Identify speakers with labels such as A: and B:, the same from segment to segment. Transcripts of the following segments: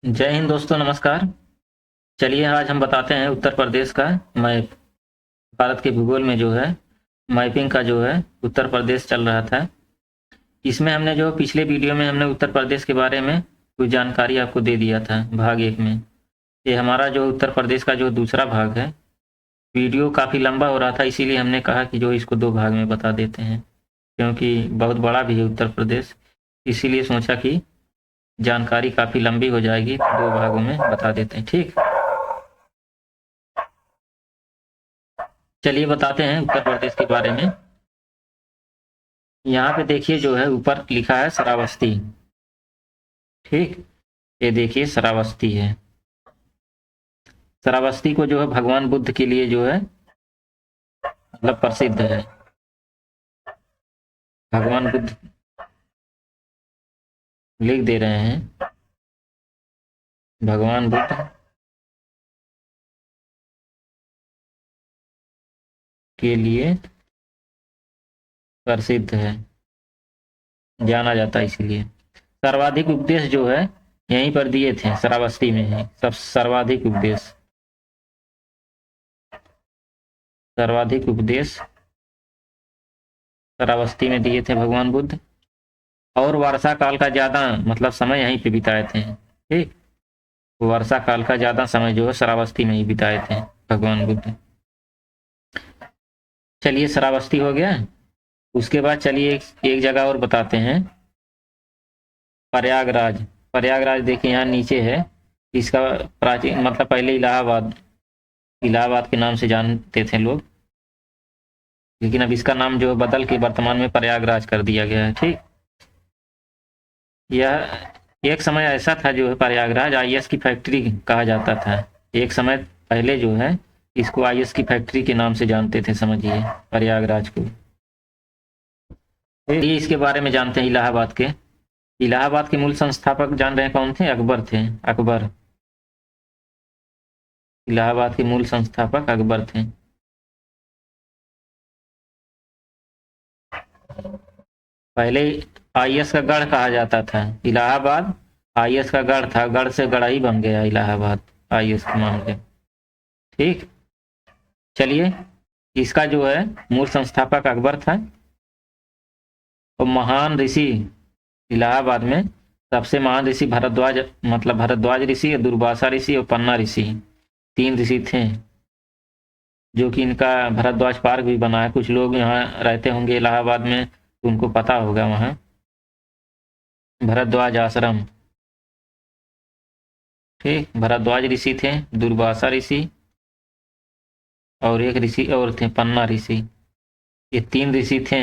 A: जय हिंद दोस्तों, नमस्कार। चलिए आज हम बताते हैं उत्तर प्रदेश का मैप। भारत के भूगोल में जो है मैपिंग का जो है उत्तर प्रदेश चल रहा था। इसमें हमने जो पिछले वीडियो में हमने उत्तर प्रदेश के बारे में कुछ जानकारी आपको दे दिया था भाग 1 में। ये हमारा जो उत्तर प्रदेश का जो दूसरा भाग है। वीडियो काफ़ी लंबा हो रहा था, इसीलिए हमने कहा कि जो इसको 2 भाग में बता देते हैं, क्योंकि बहुत बड़ा भी है उत्तर प्रदेश। इसीलिए सोचा कि जानकारी काफ़ी लंबी हो जाएगी, तो 2 भागों में बता देते हैं। ठीक, चलिए बताते हैं उत्तर प्रदेश के बारे में। यहाँ पे देखिए जो है ऊपर लिखा है श्रावस्ती। ठीक, ये देखिए श्रावस्ती है। श्रावस्ती को जो है भगवान बुद्ध के लिए जो है मतलब प्रसिद्ध है। भगवान बुद्ध लिख दे रहे हैं, भगवान बुद्ध के लिए प्रसिद्ध है, जाना जाता है। इसलिए सर्वाधिक उपदेश जो है यहीं पर दिए थे, श्रावस्ती में है सब सर्वाधिक उपदेश। सर्वाधिक उपदेश श्रावस्ती में दिए थे भगवान बुद्ध, और वर्षा काल का ज्यादा मतलब समय यहीं पे बिताए थे। ठीक, वर्षा काल का ज्यादा समय जो है श्रावस्ती में ही बिताए थे भगवान बुद्ध। चलिए श्रावस्ती हो गया। उसके बाद चलिए एक जगह और बताते हैं, प्रयागराज। प्रयागराज देखिए यहाँ नीचे है। इसका प्राचीन मतलब पहले इलाहाबाद, इलाहाबाद के नाम से जानते थे लोग, लेकिन अब इसका नाम जो है बदल के वर्तमान में प्रयागराज कर दिया गया है। ठीक, यह एक समय ऐसा था जो है प्रयागराज आईएएस की फैक्ट्री कहा जाता था। एक समय पहले जो है इसको आईएएस की फैक्ट्री के नाम से जानते थे, समझिए प्रयागराज को। ये इसके बारे में जानते हैं इलाहाबाद के। इलाहाबाद के मूल संस्थापक जान रहे हैं कौन थे? अकबर थे, अकबर। इलाहाबाद के मूल संस्थापक अकबर थे। पहले आईएएस का गढ़ कहा जाता था इलाहाबाद। आईएएस का गढ़ था, गढ़ से गढ़ ही बन गया इलाहाबाद आईएएस के मामले। ठीक, चलिए इसका जो है मूल संस्थापक अकबर था। और महान ऋषि इलाहाबाद में सबसे महान ऋषि भरद्वाज, मतलब भरद्वाज ऋषि, दुर्वासा ऋषि और पन्ना ऋषि, 3 ऋषि थे। जो कि इनका भरद्वाज पार्क भी बना है। कुछ लोग यहाँ रहते होंगे इलाहाबाद में तो उनको पता होगा, वहाँ भरद्वाज आश्रम। ठीक, भरद्वाज ऋषि थे, दुर्वासा ऋषि और एक ऋषि और थे पन्ना ऋषि। ये 3 ऋषि थे।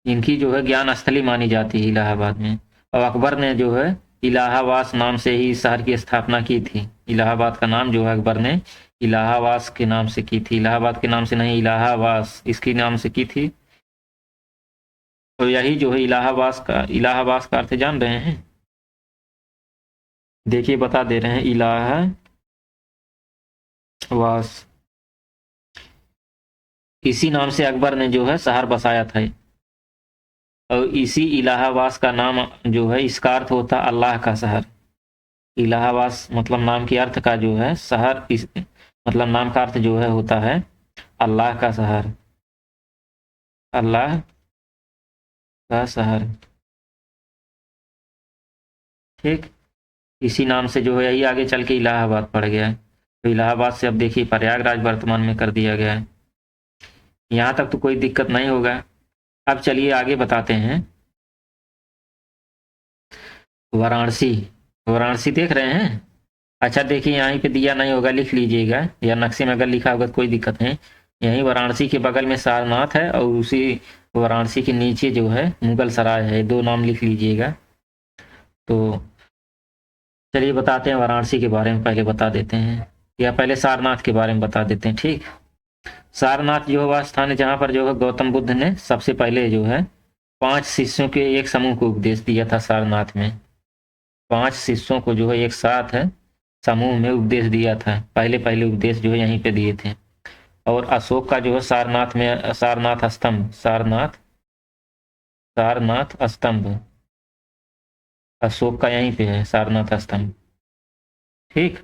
A: इनकी जो है ज्ञान स्थली मानी जाती है इलाहाबाद में। और अकबर ने जो है इलाहाबाद नाम से ही शहर की स्थापना की थी। इलाहाबाद का नाम जो है अकबर ने इलाहाबाद के नाम से की थी, इलाहाबाद के नाम से नहीं, इलाहाबाद इसके नाम से की थी। और यही जो है इलाहाबाद का अर्थ जान रहे हैं? देखिए बता दे रहे हैं, इलाहाबाद इसी नाम से अकबर ने जो है शहर बसाया था। और इसी इलाहाबाद का नाम जो है इसका अर्थ होता अल्लाह का शहर। इलाहाबाद मतलब नाम के अर्थ का जो है शहर, इस मतलब नाम का अर्थ जो है होता है अल्लाह का शहर, अल्लाह का शहर। ठीक, इसी नाम से जो है यही आगे चल के इलाहाबाद पड़ गया है। तो इलाहाबाद से अब देखिए प्रयागराज वर्तमान में कर दिया गया है। यहाँ तक तो कोई दिक्कत नहीं होगा। अब चलिए आगे बताते हैं वाराणसी। वाराणसी देख रहे हैं? अच्छा देखिए यहाँ पे दिया नहीं होगा, लिख लीजिएगा, या नक्शे में अगर लिखा होगा तो कोई दिक्कत नहीं। यहीं वाराणसी के बगल में सारनाथ है और उसी वाराणसी के नीचे जो है मुगल सराय है। 2 नाम लिख लीजिएगा। तो चलिए बताते हैं वाराणसी के बारे में, पहले बता देते हैं, या पहले सारनाथ के बारे में बता देते हैं। ठीक, सारनाथ जो है वह स्थान है जहाँ पर जो है गौतम बुद्ध ने सबसे पहले जो है 5 शिष्यों के एक समूह को उपदेश दिया था। सारनाथ में 5 शिष्यों को जो है एक साथ है समूह में उपदेश दिया था। पहले पहले उपदेश जो है यहीं पे दिए थे। और अशोक का जो है सारनाथ में सारनाथ स्तंभ, सारनाथ स्तंभ अशोक का यहीं पे है सारनाथ स्तंभ। ठीक।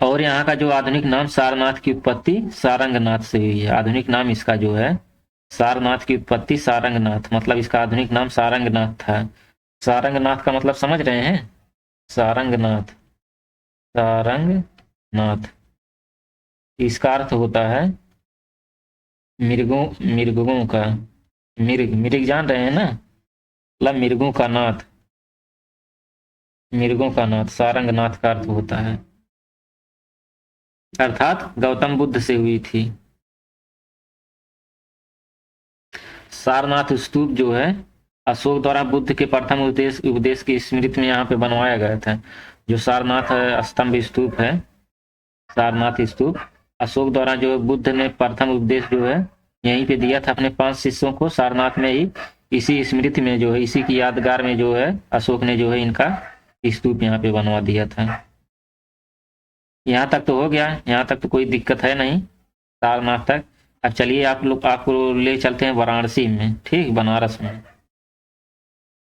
A: और यहाँ का जो आधुनिक नाम सारनाथ की उत्पत्ति सारंगनाथ से हुई है। आधुनिक नाम इसका जो है सारनाथ की उत्पत्ति सारंगनाथ, मतलब इसका आधुनिक नाम सारंगनाथ था। सारंगनाथ का मतलब समझ रहे हैं? सारंगनाथ, सारंगनाथ इसका अर्थ होता है मिर्गों, मिर्गों का, मिर्ग, मिर्ग जान रहे हैं ना, मतलब मिर्गों का नाथ, मिर्गों का नाथ सारंगनाथ का अर्थ होता है, अर्थात गौतम बुद्ध से हुई थी। सारनाथ स्तूप जो है अशोक द्वारा बुद्ध के प्रथम उपदेश उपदेश की स्मृति में यहाँ पे बनवाया गया था। जो सारनाथ स्तंभ स्तूप है, सारनाथ स्तूप अशोक द्वारा जो बुद्ध ने प्रथम उपदेश जो है यहीं पे दिया था अपने 5 शिष्यों को, सारनाथ में ही, इसी स्मृति में जो है, इसी की यादगार में जो है अशोक ने जो है इनका स्तूप यहाँ पे बनवा दिया था। यहाँ तक तो हो गया, यहाँ तक तो कोई दिक्कत है नहीं सारनाथ तक। अब चलिए आप लोग, आपको ले चलते हैं वाराणसी में, ठीक, बनारस में।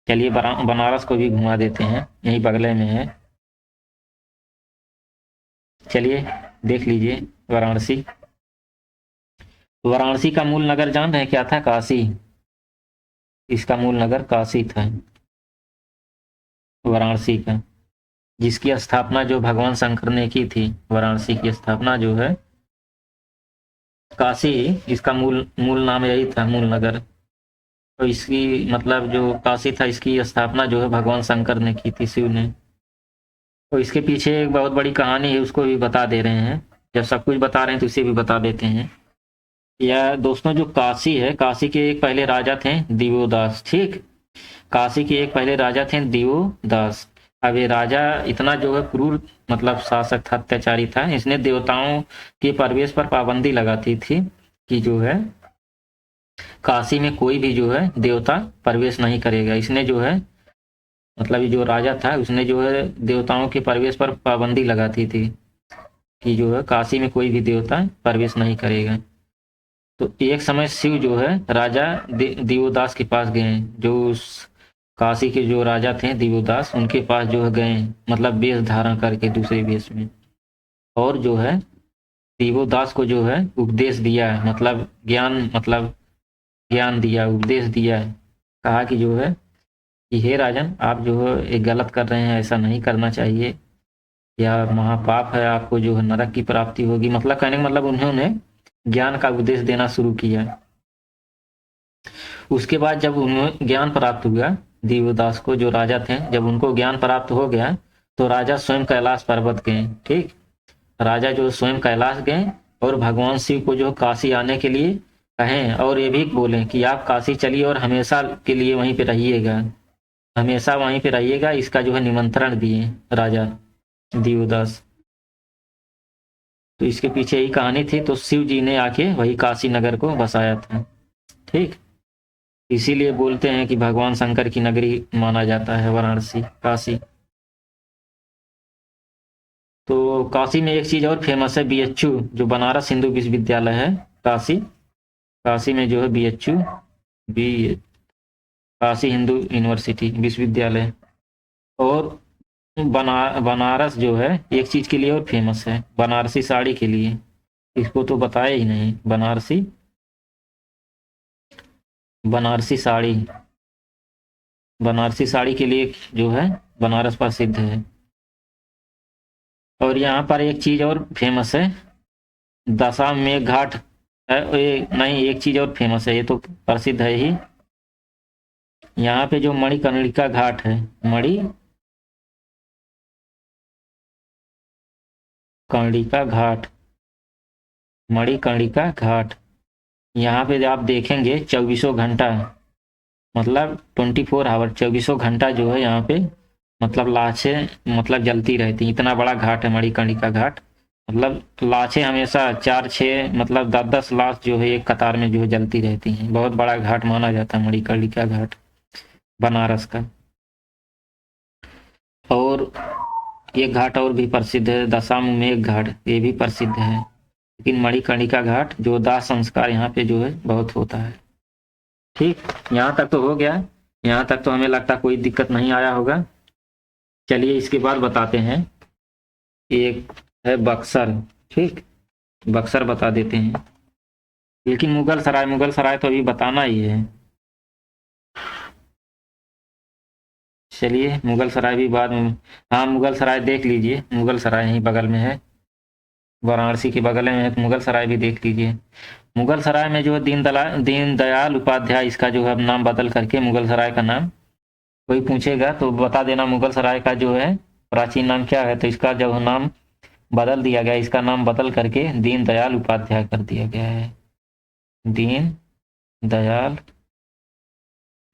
A: चलिए बनारस को भी घुमा देते हैं, यही बगले में है। चलिए देख लीजिए वाराणसी। वाराणसी का मूल नगर जान रहे हैं क्या था? काशी। इसका मूल नगर काशी था वाराणसी का, जिसकी स्थापना जो भगवान शंकर ने की थी। वाराणसी की स्थापना जो है काशी, इसका मूल मूल नाम यही था, मूल नगर। तो इसकी मतलब जो काशी था इसकी स्थापना जो है भगवान शंकर ने की थी, शिव ने। तो इसके पीछे एक बहुत बड़ी कहानी है, उसको भी बता दे रहे हैं। जब सब कुछ बता रहे हैं तो इसे भी बता देते हैं। या दोस्तों जो काशी है, काशी के एक पहले राजा थे दिवोदास, ठीक। काशी के एक पहले राजा थे दिवोदास। अब ये राजा इतना जो है क्रूर, मतलब शासक था, अत्याचारी था। इसने देवताओं के प्रवेश पर पाबंदी लगाती थी कि जो है काशी में कोई भी जो है देवता प्रवेश नहीं करेगा। इसने जो है, मतलब ये जो राजा था उसने जो है देवताओं के प्रवेश पर पाबंदी लगाती थी कि जो है काशी में कोई भी देवता प्रवेश नहीं करेगा। तो एक समय शिव जो है राजा दिवोदास के पास गए, जो उस काशी के जो राजा थे दिवोदास, उनके पास जो है गए, मतलब वेश धारण करके दूसरे वेश में। और जो है दिवोदास को जो है उपदेश दिया है, मतलब ज्ञान, मतलब ज्ञान दिया, उपदेश दिया है। कहा कि जो है कि हे राजन, आप जो है एक गलत कर रहे हैं, ऐसा नहीं करना चाहिए, या महापाप है, आपको जो है नरक की प्राप्ति होगी। मतलब कहने का मतलब उन्होंने ज्ञान का उपदेश देना शुरू किया। उसके बाद जब उन्हें ज्ञान प्राप्त हुआ, दिवोदास को, जो राजा थे, जब उनको ज्ञान प्राप्त हो गया तो राजा स्वयं कैलाश पर्वत गए, ठीक। राजा जो स्वयं कैलाश गए और भगवान शिव को जो काशी आने के लिए कहें, और ये भी बोले कि आप काशी चलिए और हमेशा के लिए वहीं पे रहिएगा, हमेशा वहीं पे रहिएगा, इसका जो है निमंत्रण दिए राजा दिवोदास। तो इसके पीछे ही कहानी थी। तो शिव जी ने आके वही काशी नगर को बसाया था, ठीक। इसीलिए बोलते हैं कि भगवान शंकर की नगरी माना जाता है वाराणसी, काशी। तो काशी में एक चीज और फेमस है, बीएचयू, जो बनारस हिंदू विश्वविद्यालय है काशी। काशी में जो है BHU, B Kashi Hindu university विश्वविद्यालय। और बनारस जो है एक चीज के लिए और फेमस है, बनारसी साड़ी के लिए। इसको तो बताया ही नहीं, बनारसी, बनारसी साड़ी, बनारसी साड़ी के लिए जो है बनारस प्रसिद्ध है। और यहाँ पर एक चीज और फेमस है, दशामेघ घाट है। नहीं, एक चीज और फेमस है, ये तो प्रसिद्ध है ही। यहाँ पे जो मणिकर्णिका घाट है, मणिकर्णिका घाट, मणिकर्णिका घाट, यहाँ पे आप देखेंगे 24 घंटा, मतलब 24 आवर, 24 घंटा जो है यहाँ पे मतलब लाशें मतलब जलती रहती। इतना बड़ा घाट है मणिकर्णिका घाट, मतलब लाशें हमेशा 4-6, मतलब 10-10 लाश जो है एक कतार में जो है जलती रहती हैं। बहुत बड़ा घाट माना जाता है मणिकर्णिका घाट बनारस का। और एक घाट और भी प्रसिद्ध है, दशाश्वमेध घाट, ये भी प्रसिद्ध है। लेकिन मणिकर्णिका घाट जो दाह संस्कार यहाँ पे जो है बहुत होता है, ठीक। यहाँ तक तो हो गया। यहाँ तक तो हमें लगता कोई दिक्कत नहीं आया होगा। चलिए इसके बाद बताते हैं, एक है बक्सर। ठीक, बक्सर बता देते हैं, लेकिन मुगल सराय तो अभी बताना ही है। चलिए मुगल सराय भी बाद में, हाँ मुगल सराय देख लीजिए, मुगल सराय यहीं बगल में है, वाराणसी के बगल में है, मुगल सराय भी देख लीजिए। मुगल सराय में जो है दीन दयाल उपाध्याय, इसका जो है अब नाम बदल करके मुगल सराय का नाम, कोई पूछेगा तो बता देना मुगल सराय का जो है प्राचीन नाम क्या है, तो इसका जो नाम बदल दिया गया, इसका नाम बदल करके दीन दयाल उपाध्याय कर दिया गया है। दीन दयाल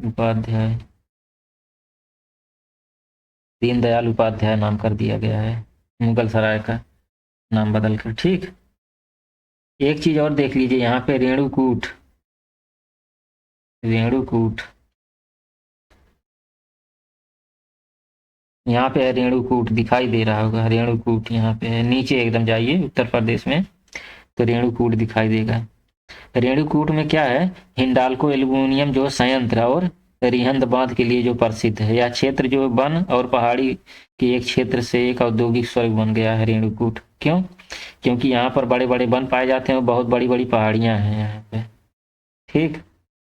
A: उपाध्याय, दीन दयाल उपाध्याय नाम कर दिया गया है मुगल सराय का नाम बदल कर। ठीक, एक चीज और देख लीजिए यहाँ पे, रेणुकूट, रेणुकूट यहाँ पे है, रेणुकूट दिखाई दे रहा होगा, रेणुकूट यहाँ पे है, नीचे एकदम जाइए उत्तर प्रदेश में तो रेणुकूट दिखाई देगा। रेणुकूट में क्या है, हिंडाल्को एल्यूमिनियम जो संयंत्र और रिहंद बांध के लिए जो प्रसिद्ध है। यह क्षेत्र जो वन और पहाड़ी के एक क्षेत्र से एक औद्योगिक स्वर्ग बन गया है रेणुकूट। क्यों? क्योंकि यहाँ पर बड़े बड़े वन पाए जाते हैं और बहुत बड़ी बड़ी पहाड़ियाँ हैं यहाँ पे। ठीक,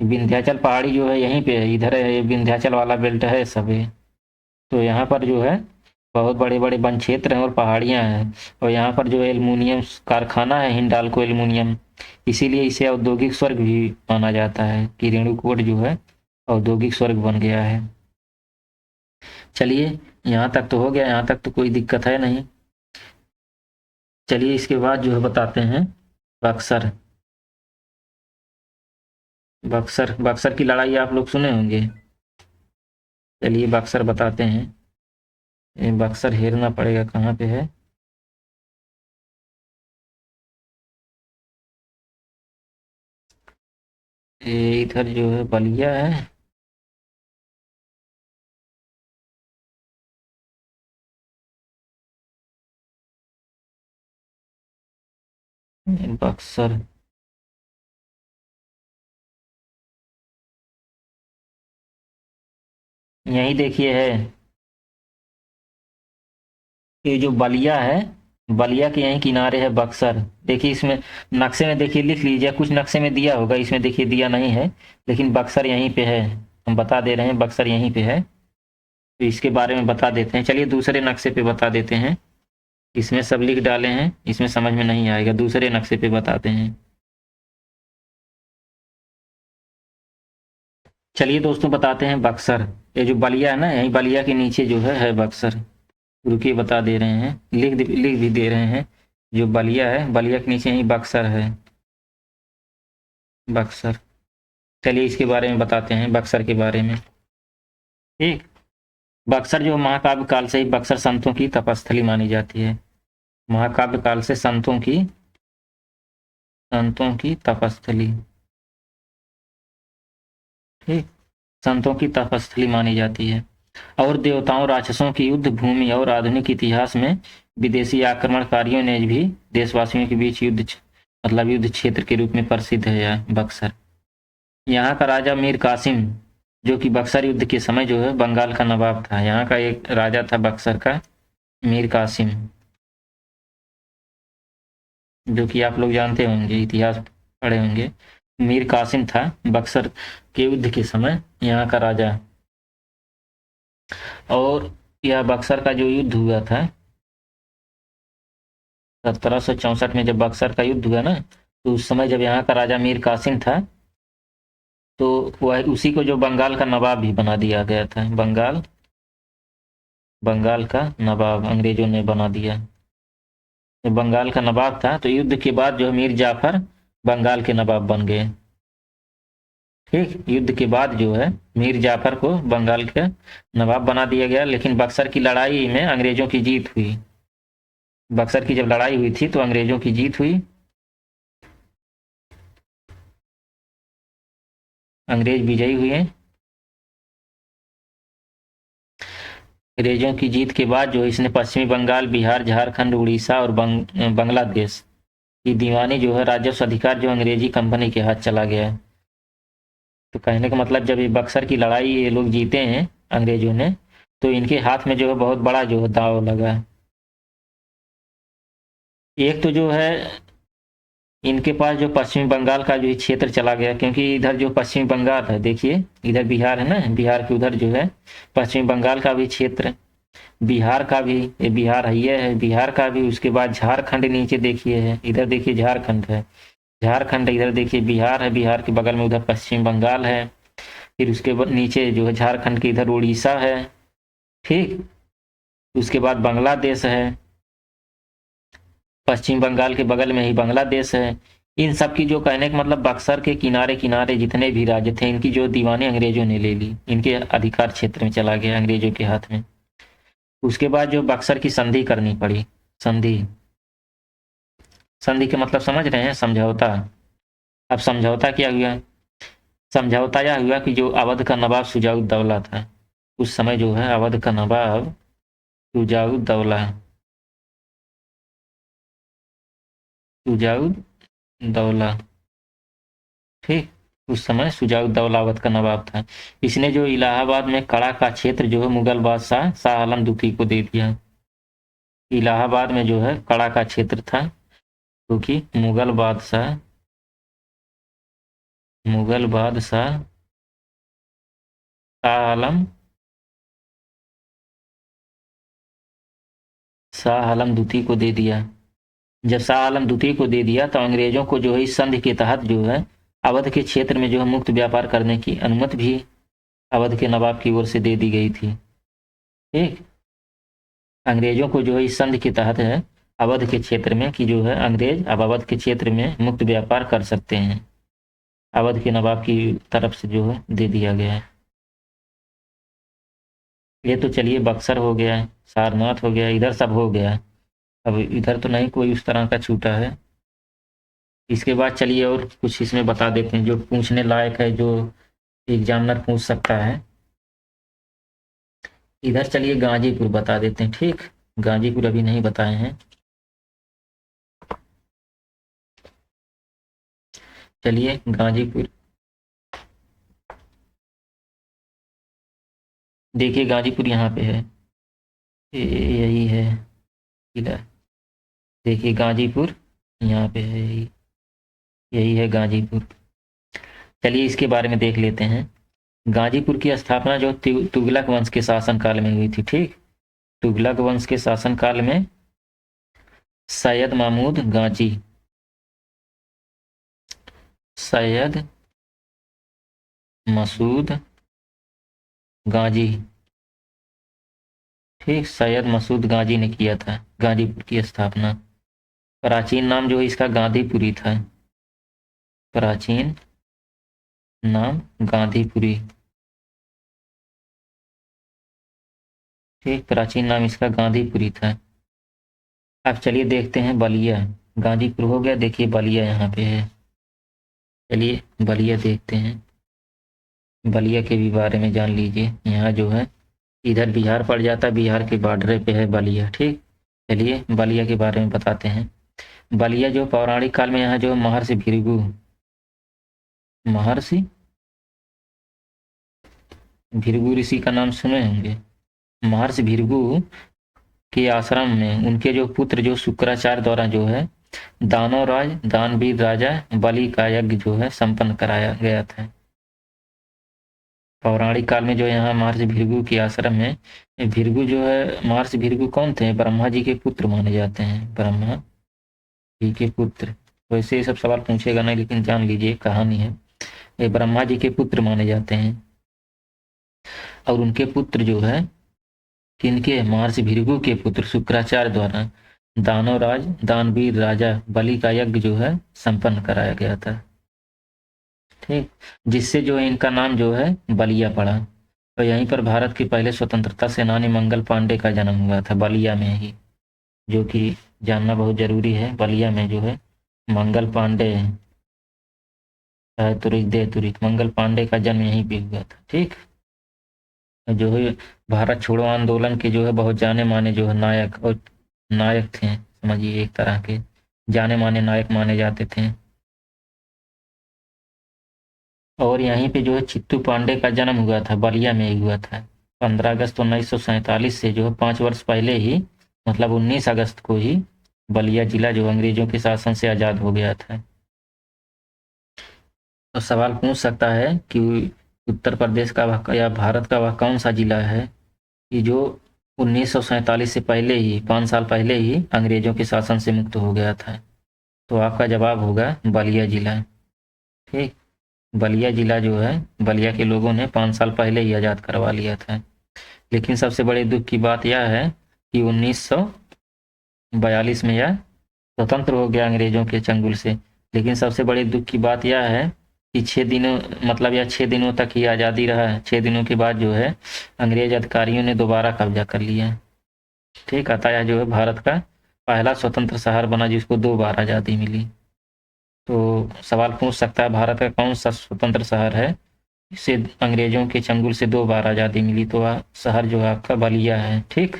A: विंध्याचल पहाड़ी जो है यहीं पे है, इधर है, विंध्याचल वाला बेल्ट है सब है। तो यहाँ पर जो है बहुत बड़े बड़े वन क्षेत्र हैं और पहाड़ियाँ हैं, और यहाँ पर जो एल्युमिनियम कारखाना है हिंडाल्को एल्युमिनियम, इसीलिए इसे औद्योगिक स्वर्ग भी माना जाता है कि रेणुकूट जो है औद्योगिक स्वर्ग बन गया है। चलिए यहाँ तक तो हो गया, यहाँ तक तो कोई दिक्कत है नहीं। चलिए इसके बाद जो है बताते हैं बक्सर। बक्सर, बक्सर की लड़ाई आप लोग सुने होंगे। चलिए बक्सर बताते हैं, ये बक्सर हेरना पड़ेगा कहाँ पे है। ये इधर जो है बलिया है, बक्सर, यही देखिए है, ये जो बलिया है, बलिया के यहीं किनारे है बक्सर। देखिए इसमें नक्शे में देखिए लिख लीजिए, कुछ नक्शे में दिया होगा, इसमें देखिए दिया नहीं है, लेकिन बक्सर यहीं पे है, हम बता दे रहे हैं बक्सर यहीं पे है। तो इसके बारे में बता देते हैं। चलिए दूसरे नक्शे पे बता देते हैं, इसमें सब लिख डाले हैं, इसमें समझ में नहीं आएगा, दूसरे नक्शे पे बताते हैं। चलिए दोस्तों बताते हैं बक्सर, ये जो बलिया है ना, यही बलिया के नीचे जो है बक्सर। रुकिए बता दे रहे हैं, लिख भी दे रहे हैं। जो बलिया है, बलिया के नीचे ही बक्सर है, बक्सर। चलिए इसके बारे में बताते हैं, बक्सर के बारे में। ठीक, बक्सर जो महाकाव्य काल से ही बक्सर संतों की तपस्थली मानी जाती है। महाकाव्य काल से संतों की तपस्थली, ठीक, संतों की तपस्थली मानी जाती है। और देवताओं राक्षसों की युद्ध भूमि, और आधुनिक इतिहास में विदेशी आक्रमणकारियों ने भी देशवासियों के बीच मतलब युद्ध क्षेत्र के रूप में प्रसिद्ध है यह बक्सर। यहाँ का राजा मीर कासिम, जो कि बक्सर युद्ध के समय जो है बंगाल का नवाब था, यहाँ का एक राजा था बक्सर का, मीर कासिम, जो कि आप लोग जानते होंगे, इतिहास पढ़े होंगे। मीर कासिम था बक्सर के युद्ध के समय यहाँ का राजा। और यह बक्सर का जो युद्ध हुआ था 1764 में, जब बक्सर का युद्ध हुआ ना, तो उस समय जब यहाँ का राजा मीर कासिम था, तो वह उसी को जो बंगाल का नवाब भी बना दिया गया था। बंगाल का नवाब अंग्रेजों ने बना दिया। तो बंगाल का नवाब था, तो युद्ध के बाद जो मीर जाफर बंगाल के नवाब बन गए। ठीक, युद्ध के बाद जो है मीर जाफर को बंगाल के नवाब बना दिया गया, लेकिन बक्सर की लड़ाई में अंग्रेजों की जीत हुई। बक्सर की जब लड़ाई हुई थी तो अंग्रेजों की जीत हुई, अंग्रेज विजयी हुए। अंग्रेजों की जीत के बाद जो इसने पश्चिमी बंगाल, बिहार, झारखंड, उड़ीसा और बांग्लादेश की दीवानी जो है राजस्व अधिकार जो अंग्रेजी कंपनी के हाथ चला गया। तो कहने का मतलब जब ये बक्सर की लड़ाई ये लोग जीते हैं अंग्रेजों ने, तो इनके हाथ में जो है बहुत बड़ा जो है दांव लगा। एक तो जो है इनके पास जो पश्चिमी बंगाल का जो ये क्षेत्र चला गया, क्योंकि इधर जो पश्चिमी बंगाल है, देखिए इधर बिहार है ना, बिहार के उधर जो है पश्चिमी बंगाल का भी क्षेत्र, बिहार का भी, ये बिहार है, ये है बिहार का भी। उसके बाद झारखंड नीचे देखिए है, इधर देखिए झारखंड है, झारखंड इधर देखिए बिहार है, बिहार के बगल में उधर पश्चिम बंगाल है, फिर उसके नीचे जो है झारखंड के इधर उड़ीसा है, ठीक। उसके बाद बांग्लादेश है, पश्चिम बंगाल के बगल में ही बांग्लादेश है। इन सब की जो कहने का मतलब बक्सर के किनारे किनारे जितने भी राज्य थे, इनकी जो दीवानी अंग्रेजों ने ले ली, इनके अधिकार क्षेत्र में चला गया अंग्रेजों के हाथ में। उसके बाद जो बक्सर की संधि करनी पड़ी, संधि, संधि के मतलब समझ रहे हैं, समझौता। अब समझौता क्या हुआ, समझौता यह हुआ कि जो अवध का नवाब शुजाउद्दौला था, उस समय जो है अवध का नवाब शुजाउद्दौला, शुजाउद्दौला, ठीक, उस समय शुजाउद्दौला अवध का नवाब था। इसने जो इलाहाबाद में कड़ा का क्षेत्र जो है मुगल बादशाह शाह आलम द्वितीय को दे दिया। इलाहाबाद में जो है कड़ा का क्षेत्र था, क्योंकि मुगल बादशाह शाह आलम, शाह आलम द्वितीय को दे दिया। जब शाह आलम द्वितीय को दे दिया तो अंग्रेजों को जो है इस संधि के तहत जो है अवध के क्षेत्र में जो है मुक्त व्यापार करने की अनुमति भी अवध के नवाब की ओर से दे दी गई थी, ठीक। अंग्रेजों को जो है इस संधि के तहत है अवध के क्षेत्र में कि जो है अंग्रेज अब अवध के क्षेत्र में मुक्त व्यापार कर सकते हैं, अवध के नवाब की तरफ से जो है दे दिया गया है। ये तो चलिए बक्सर हो गया, सारनाथ हो गया, इधर सब हो गया। अब इधर तो नहीं कोई उस तरह का छूटा है। इसके बाद चलिए और कुछ इसमें बता देते हैं जो पूछने लायक है, जो एग्जामिनर पूछ सकता है। इधर चलिए गाजीपुर बता देते हैं, ठीक। गाजीपुर अभी नहीं बताए हैं। चलिए गाजीपुर, देखिए गाजीपुर यहाँ पे है, यही है किला, देखिए गाजीपुर यहाँ पे है, यही यही है गाजीपुर। चलिए इसके बारे में देख लेते हैं। गाजीपुर की स्थापना जो तुगलक वंश के शासनकाल में हुई थी, ठीक। तुगलक वंश के शासनकाल में सैयद महमूद गाजी, सैयद मसूद गाजी, ठीक, सैयद मसूद गाजी ने किया था गाजीपुर की स्थापना। प्राचीन नाम जो है इसका गांधीपुरी था, प्राचीन नाम गांधीपुरी, ठीक, प्राचीन नाम इसका गांधीपुरी था। अब चलिए देखते हैं बलिया, गाजीपुर हो गया, देखिए बलिया यहाँ पे है। चलिए बलिया देखते हैं, बलिया के भी बारे में जान लीजिए। यहाँ जो है इधर बिहार पड़ जाता है, बिहार के बॉर्डर पे है बलिया, ठीक। चलिए बलिया के बारे में बताते हैं। बलिया जो पौराणिक काल में यहाँ जो महर्षि भृगु, महर्षि भृगु ऋषि का नाम सुने होंगे। महर्षि भृगु के आश्रम में उनके जो पुत्र जो शुक्राचार्य द्वारा जो है दानवराज दानवीर राजा बलि का यज्ञ जो है संपन्न कराया गया था। पौराणिक काल में जो यहाँ महर्षि भृगु के आश्रम में, भृगु जो है, महर्षि भृगु कौन थे, ब्रह्मा जी के पुत्र माने जाते हैं, ब्रह्मा जी के पुत्र। वैसे ये सब सवाल पूछेगा नहीं, लेकिन जान लीजिए कहानी है, ये ब्रह्मा जी के पुत्र माने जाते हैं। और उनके पुत्र जो है, किनके, महर्षि भृगु के पुत्र शुक्राचार्य द्वारा दानवराज दानवीर राजा बलि का यज्ञ जो है संपन्न कराया गया था, ठीक। जिससे जो है इनका नाम जो है बलिया पड़ा। तो यहीं पर भारत के पहले स्वतंत्रता सेनानी मंगल पांडे का जन्म हुआ था, बलिया में ही, जो कि जानना बहुत जरूरी है। बलिया में जो है मंगल पांडे, तुरिक दे तुरिक, मंगल पांडे का जन्म यहीं पे हुआ था, ठीक। जो है भारत छोड़ो आंदोलन के जो है बहुत जाने माने जो है नायक और नायक थे, समझिए एक तरह के जाने माने नायक माने जाते थे। और यहीं पे जो है चित्तू पांडे का जन्म हुआ था, बलिया में ही हुआ था। 15 अगस्त 1947 से जो है 5 वर्ष पहले ही, मतलब 19 अगस्त को ही बलिया जिला जो अंग्रेजों के शासन से आज़ाद हो गया था। तो सवाल पूछ सकता है कि उत्तर प्रदेश का वह या भारत का वह कौन सा जिला है कि जो 1947 से पहले ही, 5 साल पहले ही अंग्रेजों के शासन से मुक्त हो गया था। तो आपका जवाब होगा बलिया जिला। ठीक, बलिया जिला जो है, बलिया के लोगों ने 5 साल पहले ही आज़ाद करवा लिया था। लेकिन सबसे बड़े दुख की बात यह है कि 1942 में यह स्वतंत्र हो गया अंग्रेजों के चंगुल से। लेकिन सबसे बड़े दुख की बात यह है कि 6 दिनों, मतलब यह 6 दिनों तक ही आज़ादी रहा है। 6 दिनों के बाद जो है अंग्रेज अधिकारियों ने दोबारा कब्जा कर लिया। ठीक, अतः यह जो है भारत का पहला स्वतंत्र शहर बना जिसको 2 बार आज़ादी मिली। तो सवाल पूछ सकता है भारत का कौन सा स्वतंत्र शहर है जिसे अंग्रेजों के चंगुल से 2 बार आज़ादी मिली, तो वह शहर जो है आपका बलिया है। ठीक,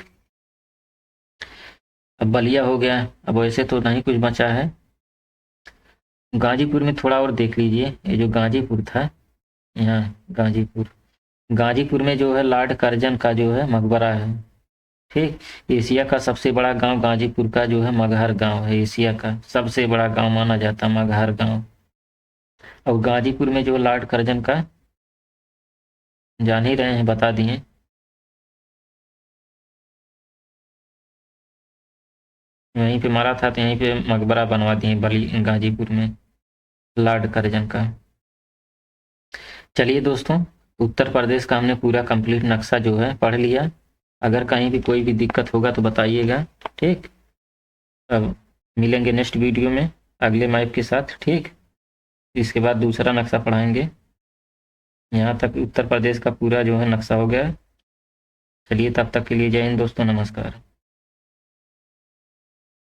A: अब बलिया हो गया, अब वैसे तो नहीं कुछ बचा है। गाजीपुर में थोड़ा और देख लीजिए, ये जो गाजीपुर था, यहाँ गाजीपुर, गाजीपुर में जो है लॉर्ड कर्जन का जो है मकबरा है। ठीक, एशिया का सबसे बड़ा गांव गाजीपुर का जो है मगहर गांव है, एशिया का सबसे बड़ा गांव माना जाता है मगहर गांव। और गाजीपुर में जो लॉर्ड कर्जन का, जान ही रहे हैं, बता दिए। वहीं पे मारा था तो यहीं पे मकबरा बनवा दिए बली गाजीपुर में लॉर्ड कर्जन का। चलिए दोस्तों, उत्तर प्रदेश का हमने पूरा कंप्लीट नक्शा जो है पढ़ लिया। अगर कहीं भी कोई भी दिक्कत होगा तो बताइएगा। ठीक, अब मिलेंगे नेक्स्ट वीडियो में अगले मैप के साथ। ठीक, इसके बाद दूसरा नक्शा पढ़ाएंगे। यहाँ तक उत्तर प्रदेश का पूरा जो है नक्शा हो गया। चलिए, तब तक के लिए जय हिंद दोस्तों, नमस्कार।